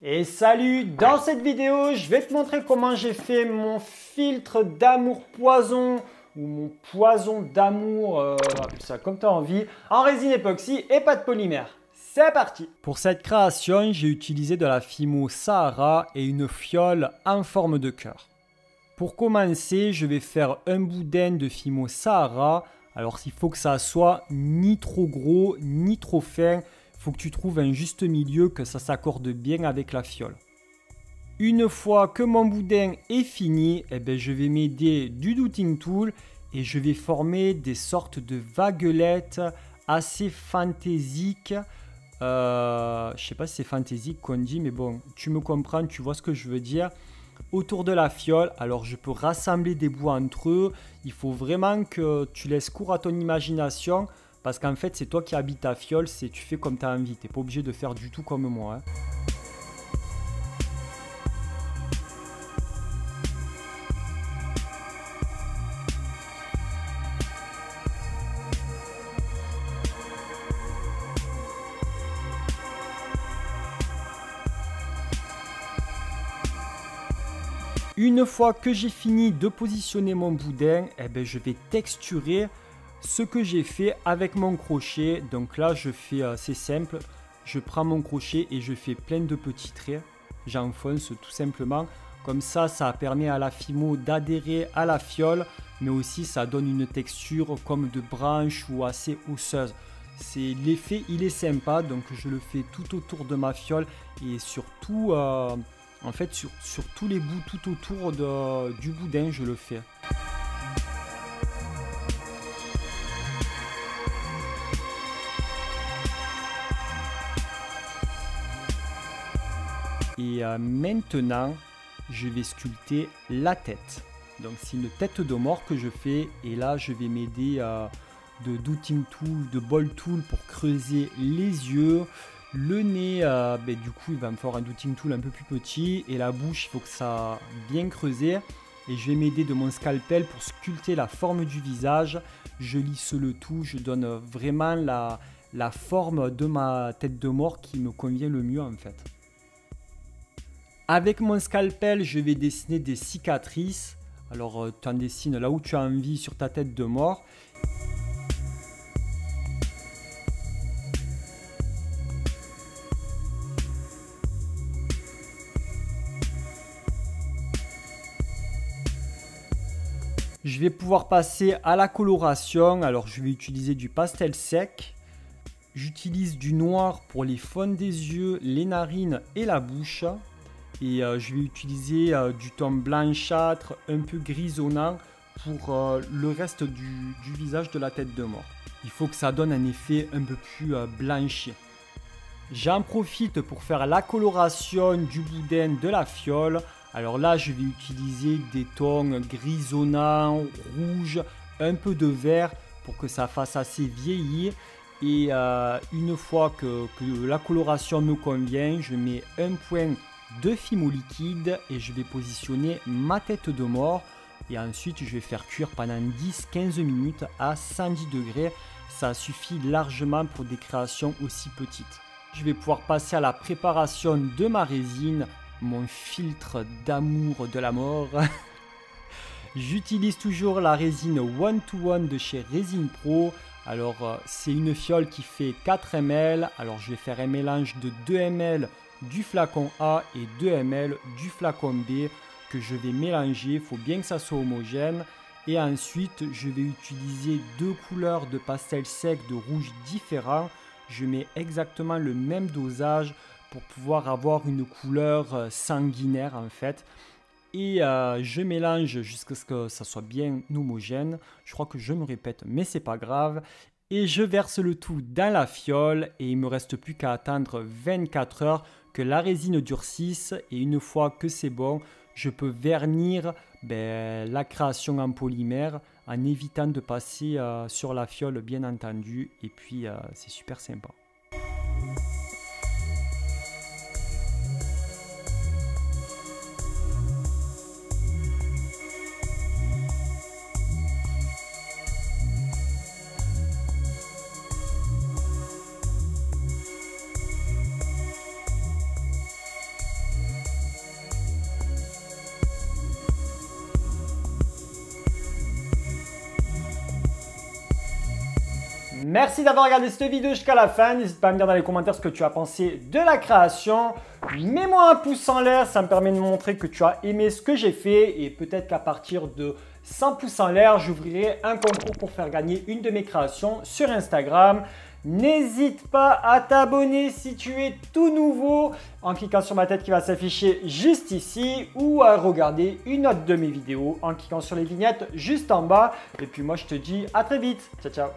Et salut, dans cette vidéo, je vais te montrer comment j'ai fait mon filtre d'amour poison ou mon poison d'amour, appelle ça comme tu as envie, en résine époxy et pas de polymère. C'est parti! Pour cette création, j'ai utilisé de la Fimo Sahara et une fiole en forme de cœur. Pour commencer, je vais faire un boudin de Fimo Sahara. Alors il faut que ça soit ni trop gros, ni trop fin. Il faut que tu trouves un juste milieu, que ça s'accorde bien avec la fiole. Une fois que mon boudin est fini, je vais m'aider du Douting Tool et je vais former des sortes de vaguelettes assez fantaisiques. Je sais pas si c'est fantaisique qu'on dit, mais bon, tu me comprends, tu vois ce que je veux dire. Autour de la fiole, alors je peux rassembler des bouts entre eux. Il faut vraiment que tu laisses cours à ton imagination. Parce qu'en fait, c'est toi qui habites ta fiole, tu fais comme tu as envie. Tu n'es pas obligé de faire du tout comme moi. Une fois que j'ai fini de positionner mon boudin, je vais texturer ce que j'ai fait avec mon crochet. Donc là, je fais, c'est simple, je prends mon crochet et je fais plein de petits traits. J'enfonce tout simplement. Comme ça permet à la Fimo d'adhérer à la fiole, mais aussi ça donne une texture comme de branche ou assez osseuse. L'effet, il est sympa, donc je le fais tout autour de ma fiole et surtout, en fait, sur tous les bouts, tout autour du boudin, je le fais. Et maintenant, je vais sculpter la tête. Donc c'est une tête de mort que je fais. Et là, je vais m'aider de Douting Tool, de Ball Tool pour creuser les yeux. Le nez, du coup, il va me faire un Douting Tool un peu plus petit. Et la bouche, il faut que ça bien creusé. Et je vais m'aider de mon scalpel pour sculpter la forme du visage. Je lisse le tout. Je donne vraiment la forme de ma tête de mort qui me convient le mieux en fait. Avec mon scalpel, je vais dessiner des cicatrices. Alors, tu en dessines là où tu as envie sur ta tête de mort. Je vais pouvoir passer à la coloration. Alors, je vais utiliser du pastel sec. J'utilise du noir pour les fonds des yeux, les narines et la bouche. Et je vais utiliser du ton blanchâtre, un peu grisonnant pour le reste du visage de la tête de mort. Il faut que ça donne un effet un peu plus blanchi. J'en profite pour faire la coloration du boudin de la fiole. Alors là, je vais utiliser des tons grisonnants, rouge, un peu de vert pour que ça fasse assez vieilli. Et une fois que la coloration me convient, je mets un point de Fimo liquide et je vais positionner ma tête de mort et ensuite je vais faire cuire pendant 10-15 minutes à 110 degrés. Ça suffit largement pour des créations aussi petites. Je vais pouvoir passer à la préparation de ma résine, mon filtre d'amour de la mort. J'utilise toujours la résine One to One de chez Resin Pro. Alors c'est une fiole qui fait 4 ml. Alors je vais faire un mélange de 2 ml du flacon A et 2 ml du flacon B que je vais mélanger. Il faut bien que ça soit homogène. Et ensuite, je vais utiliser deux couleurs de pastel sec de rouge différents. Je mets exactement le même dosage pour pouvoir avoir une couleur sanguinaire en fait. Et je mélange jusqu'à ce que ça soit bien homogène. Je crois que je me répète, mais c'est pas grave. Et je verse le tout dans la fiole et il ne me reste plus qu'à attendre 24 heures que la résine durcisse. Et une fois que c'est bon, je peux vernir la création en polymère en évitant de passer sur la fiole bien entendu. Et puis c'est super sympa. Merci d'avoir regardé cette vidéo jusqu'à la fin. N'hésite pas à me dire dans les commentaires ce que tu as pensé de la création. Mets-moi un pouce en l'air, ça me permet de montrer que tu as aimé ce que j'ai fait. Et peut-être qu'à partir de 100 pouces en l'air, j'ouvrirai un concours pour faire gagner une de mes créations sur Instagram. N'hésite pas à t'abonner si tu es tout nouveau en cliquant sur ma tête qui va s'afficher juste ici ou à regarder une autre de mes vidéos en cliquant sur les vignettes juste en bas. Et puis moi, je te dis à très vite. Ciao, ciao.